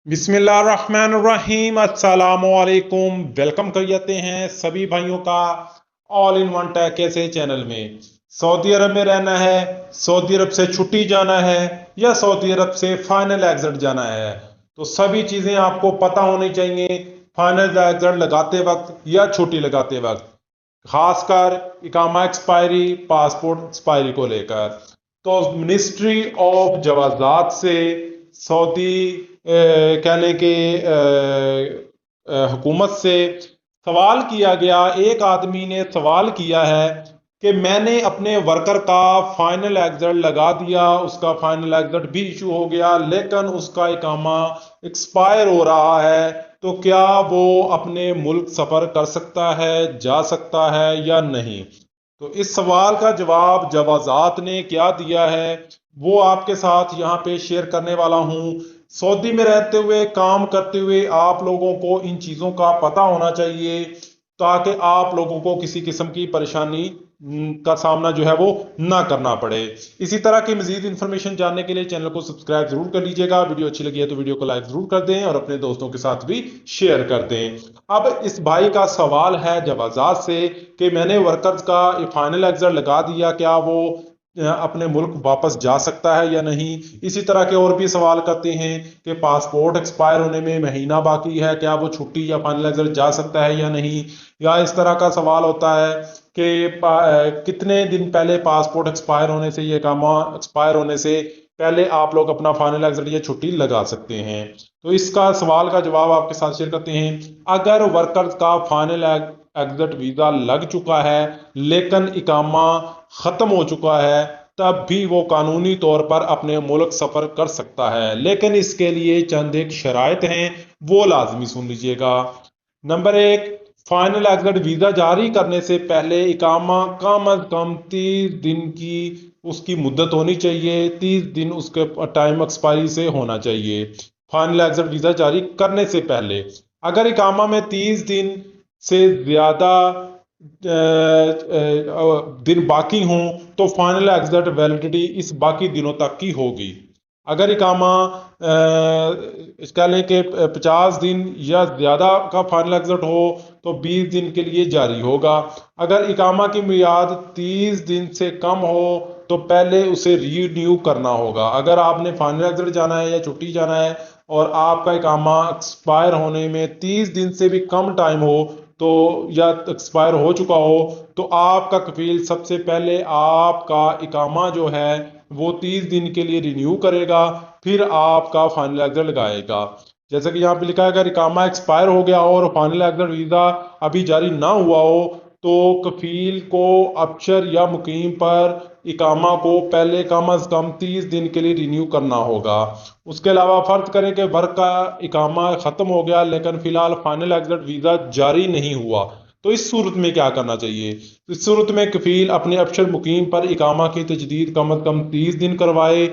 बिस्मिल्लाहिर्रहमानिर्रहीम अस्सलामुअलैकुम। वेलकम कर जाते हैं सभी भाइयों का ऑल इन वन टेक ऐसे चैनल में। सऊदी अरब में रहना है, सऊदी अरब से छुट्टी जाना है या सऊदी अरब से फाइनल एग्जिट जाना है, तो सभी चीज़ें आपको पता होनी चाहिए फाइनल एग्जिट लगाते वक्त या छुट्टी लगाते वक्त, खासकर इकामा एक्सपायरी, पासपोर्ट एक्सपायरी को लेकर। तो मिनिस्ट्री ऑफ जवाजात से सऊदी कह लें कि हुकूमत से सवाल किया गया, एक आदमी ने सवाल किया है कि मैंने अपने वर्कर का फाइनल एग्जिट लगा दिया, उसका फाइनल एग्जिट भी इशू हो गया, लेकिन उसका इकामा एक्सपायर हो रहा है, तो क्या वो अपने मुल्क सफ़र कर सकता है, जा सकता है या नहीं। तो इस सवाल का जवाब जवाजात ने क्या दिया है वो आपके साथ यहाँ पे शेयर करने वाला हूँ। सऊदी में रहते हुए, काम करते हुए आप लोगों को इन चीज़ों का पता होना चाहिए, ताकि आप लोगों को किसी किस्म की परेशानी का सामना जो है वो ना करना पड़े। इसी तरह की मजीद इन्फॉर्मेशन जानने के लिए चैनल को सब्सक्राइब जरूर कर लीजिएगा। वीडियो अच्छी लगी है तो वीडियो को लाइक जरूर कर दें और अपने दोस्तों के साथ भी शेयर कर दें। अब इस भाई का सवाल है जवाजात से कि मैंने वर्कर्स का फाइनल एग्जिट लगा दिया, क्या वो अपने मुल्क वापस जा सकता है या नहीं। इसी तरह के और भी सवाल करते हैं कि पासपोर्ट एक्सपायर होने में महीना बाकी है, क्या वो छुट्टी या फाइनल एग्जिट जा सकता है या नहीं। या इस तरह का सवाल होता है कि कितने दिन पहले पासपोर्ट एक्सपायर होने से, ये कामा एक्सपायर होने से पहले आप लोग अपना फाइनल एग्जिट या छुट्टी लगा सकते हैं। तो इसका सवाल का जवाब आपके साथ शेयर करते हैं। अगर वर्कर्स का फाइनल एग्जिट वीज़ा लग चुका है लेकिन इकामा ख़त्म हो चुका है, तब भी वो कानूनी तौर पर अपने मुल्क सफ़र कर सकता है, लेकिन इसके लिए चंद एक शराइत हैं, वो लाजमी सुन लीजिएगा। नंबर एक, फाइनल एग्जिट वीज़ा जारी करने से पहले इकामा कम अज कम 30 दिन की उसकी मुद्दत होनी चाहिए, 30 दिन उसके टाइम एक्सपायरी से होना चाहिए फाइनल एग्जिट वीज़ा जारी करने से पहले। अगर इकामा में 30 दिन से ज़्यादा दिन बाकी हों तो फाइनल एग्जिट वैलिडिटी इस बाकी दिनों तक की होगी। अगर इकामा कह लें कि 50 दिन या ज़्यादा का फाइनल एग्जिट हो तो 20 दिन के लिए जारी होगा। अगर इकामा की मियाद 30 दिन से कम हो तो पहले उसे रीन्यू करना होगा। अगर आपने फाइनल एग्जिट जाना है या छुट्टी जाना है और आपका इकामा एक्सपायर होने में 30 दिन से भी कम टाइम हो तो, या एक्सपायर हो चुका हो, तो आपका कफील सबसे पहले आपका इकामा जो है वो 30 दिन के लिए रिन्यू करेगा, फिर आपका फाइनल एग्जिट लगाएगा। जैसे कि यहाँ पे लिखा है, अगर इकामा एक्सपायर हो गया हो और फाइनल एग्जिट वीज़ा अभी जारी ना हुआ हो तो कफील को अबशर या मुकीम पर इकामा को पहले कम अज कम 30 दिन के लिए रिन्यू करना होगा। उसके अलावा फर्ज करें कि वर्क का इकामा ख़त्म हो गया लेकिन फ़िलहाल फाइनल एग्जिट वीज़ा जारी नहीं हुआ, तो इस सूरत में क्या करना चाहिए। इस सूरत में कफील अपने अबशर मुकीम पर इकामा की तजदीद कम अज़ कम 30 दिन करवाए,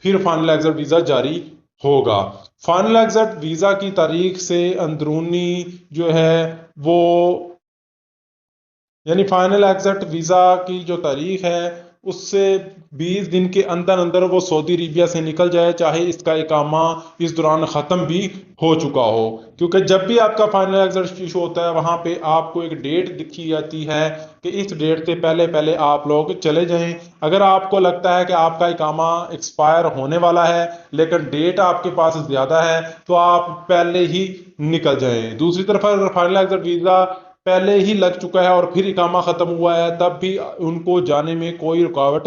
फिर फाइनल एग्जिट वीज़ा जारी होगा। फाइनल एग्जिट वीज़ा की तारीख से अंदरूनी जो है वो, यानी फाइनल एग्जिट वीज़ा की जो तारीख है उससे 20 दिन के अंदर अंदर वो सऊदी अरेबिया से निकल जाए, चाहे इसका इकामा इस दौरान ख़त्म भी हो चुका हो। क्योंकि जब भी आपका फाइनल एग्जिट इशू होता है वहाँ पे आपको एक डेट दिखी जाती है कि इस डेट से पहले पहले आप लोग चले जाएं। अगर आपको लगता है कि आपका इकामा एक्सपायर होने वाला है लेकिन डेट आपके पास ज़्यादा है तो आप पहले ही निकल जाएं। दूसरी तरफ अगर फाइनल एग्जिट वीज़ा पहले ही लग चुका है और फिर इकामा खत्म हुआ है तब भी उनको जाने में कोई रुकावट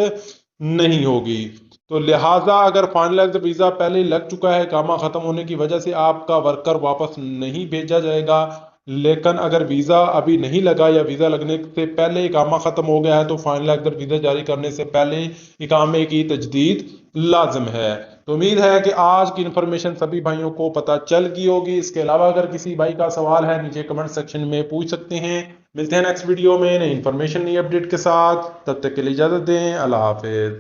नहीं होगी। तो लिहाजा अगर फाइनल एग्जिट वीज़ा पहले ही लग चुका है, इकामा खत्म होने की वजह से आपका वर्कर वापस नहीं भेजा जाएगा। लेकिन अगर वीज़ा अभी नहीं लगा या वीज़ा लगने से पहले इकामा ख़त्म हो गया है तो फाइनल एग्जिट वीज़ा जारी करने से पहले इकामे की तजदीद लाजम है। तो उम्मीद है कि आज की इन्फॉर्मेशन सभी भाइयों को पता चल गई होगी। इसके अलावा अगर किसी भाई का सवाल है नीचे कमेंट सेक्शन में पूछ सकते हैं। मिलते हैं नेक्स्ट वीडियो में नई इन्फॉर्मेशन, नई अपडेट के साथ। तब तक के लिए इजाज़त दें। अल्लाह हाफिज़।